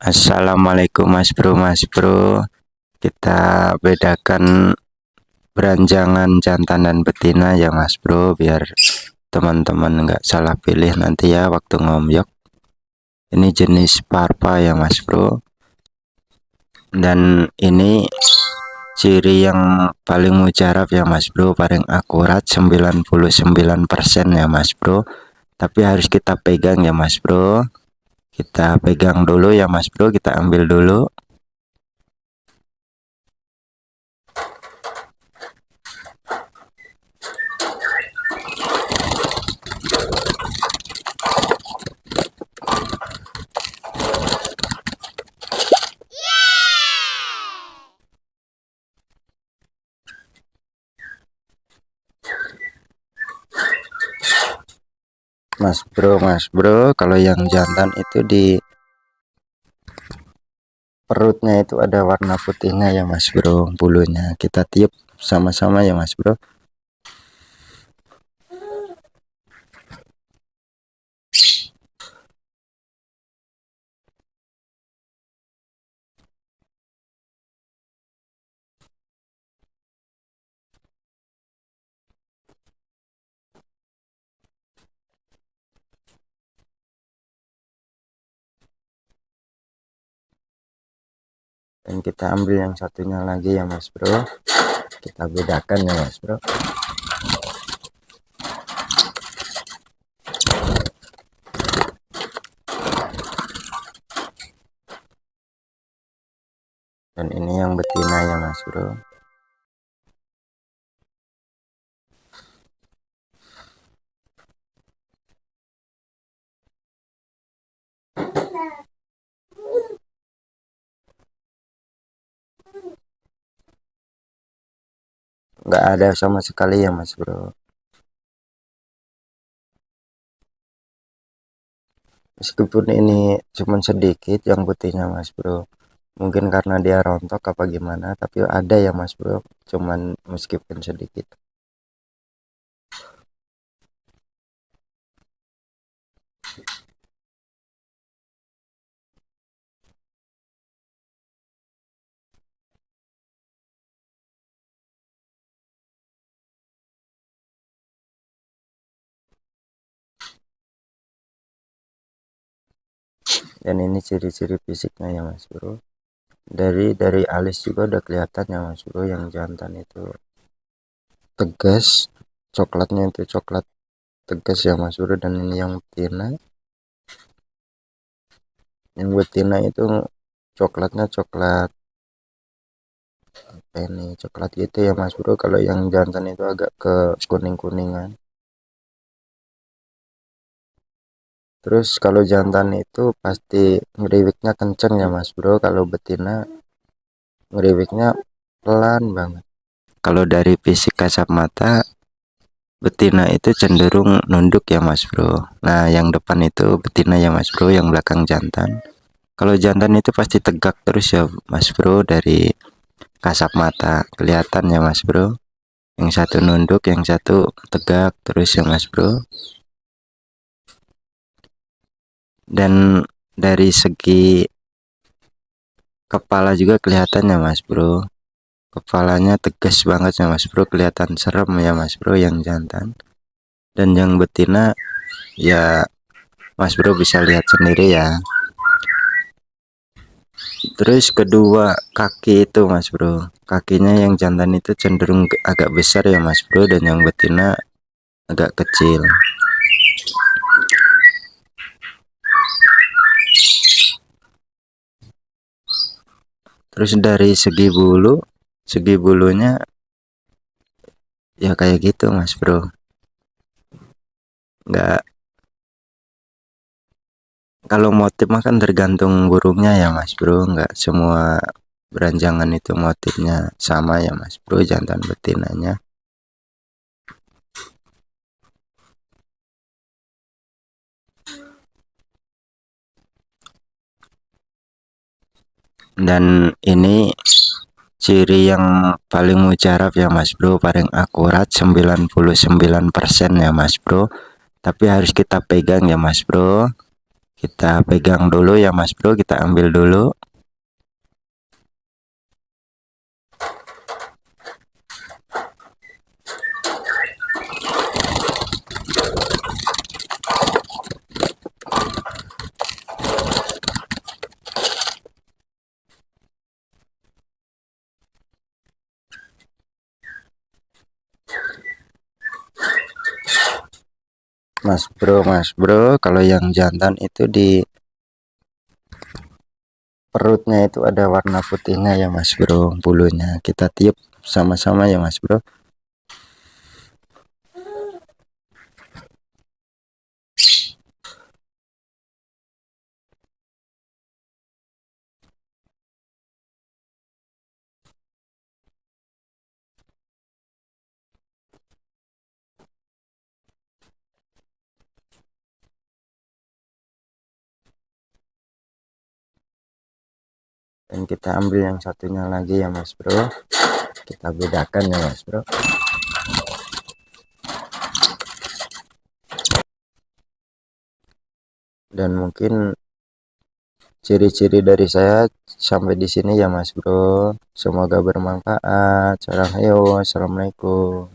Assalamualaikum Mas Bro. Kita bedakan beranjangan jantan dan betina ya Mas Bro, biar teman-teman nggak salah pilih nanti ya waktu ngomyok. Ini jenis parpa ya Mas Bro. Dan ini ciri yang paling mujarab ya Mas Bro, paling akurat 99% ya Mas Bro. Tapi harus kita pegang ya Mas Bro. Kita pegang dulu ya Mas Bro, kita ambil dulu. Mas Bro, kalau yang jantan itu di perutnya itu ada warna putihnya ya Mas Bro, bulunya. Kita tiup sama-sama ya Mas Bro. Dan kita ambil yang satunya lagi ya Mas Bro. Kita bedakan ya Mas Bro. Dan ini yang betina ya Mas Bro. Nggak ada sama sekali ya Mas Bro. Meskipun ini cuma sedikit yang putihnya Mas Bro, mungkin karena dia rontok apa gimana, tapi ada ya Mas Bro, cuman meskipun sedikit. Dan ini ciri-ciri fisiknya ya Mas Bro. Dari alis juga udah kelihatan ya Mas Bro, yang jantan itu tegas, coklatnya itu coklat tegas ya Mas Bro. Dan ini yang betina itu coklatnya coklat apa ini, coklat gitu ya Mas Bro. Kalau yang jantan itu agak ke kuning-kuningan. Terus kalau jantan itu pasti ngeriwiknya kenceng ya Mas Bro, kalau betina ngeriwiknya pelan banget. Kalau dari fisik kasat mata, betina itu cenderung nunduk ya Mas Bro. Nah yang depan itu betina ya Mas Bro, yang belakang jantan. Kalau jantan itu pasti tegak terus ya Mas Bro, dari kasat mata kelihatan ya Mas Bro. Yang satu nunduk, yang satu tegak terus ya Mas Bro. Dan dari segi kepala juga kelihatan ya Mas Bro. Kepalanya tegas banget ya Mas Bro, kelihatan serem ya Mas Bro yang jantan. Dan yang betina ya Mas Bro bisa lihat sendiri ya. Terus kedua kaki itu Mas Bro, kakinya yang jantan itu cenderung agak besar ya Mas Bro, dan yang betina agak kecil. Terus dari segi bulunya ya kayak gitu Mas Bro. Nggak, kalau motif mah kan tergantung burungnya ya Mas Bro, nggak semua beranjangan itu motifnya sama ya Mas Bro, jantan betinanya. Dan ini ciri yang paling mujarab ya Mas Bro, paling akurat 99% ya Mas Bro. Tapi harus kita pegang ya Mas Bro. Kita pegang dulu ya Mas Bro, kita ambil dulu. Mas Bro, kalau yang jantan itu di perutnya itu ada warna putihnya ya Mas Bro, bulunya. Kita tiup sama-sama ya Mas Bro. Dan kita ambil yang satunya lagi ya Mas Bro. Kita bedakan ya Mas Bro. Dan mungkin ciri-ciri dari saya sampai di sini ya Mas Bro. Semoga bermanfaat. Salam heyo, assalamualaikum.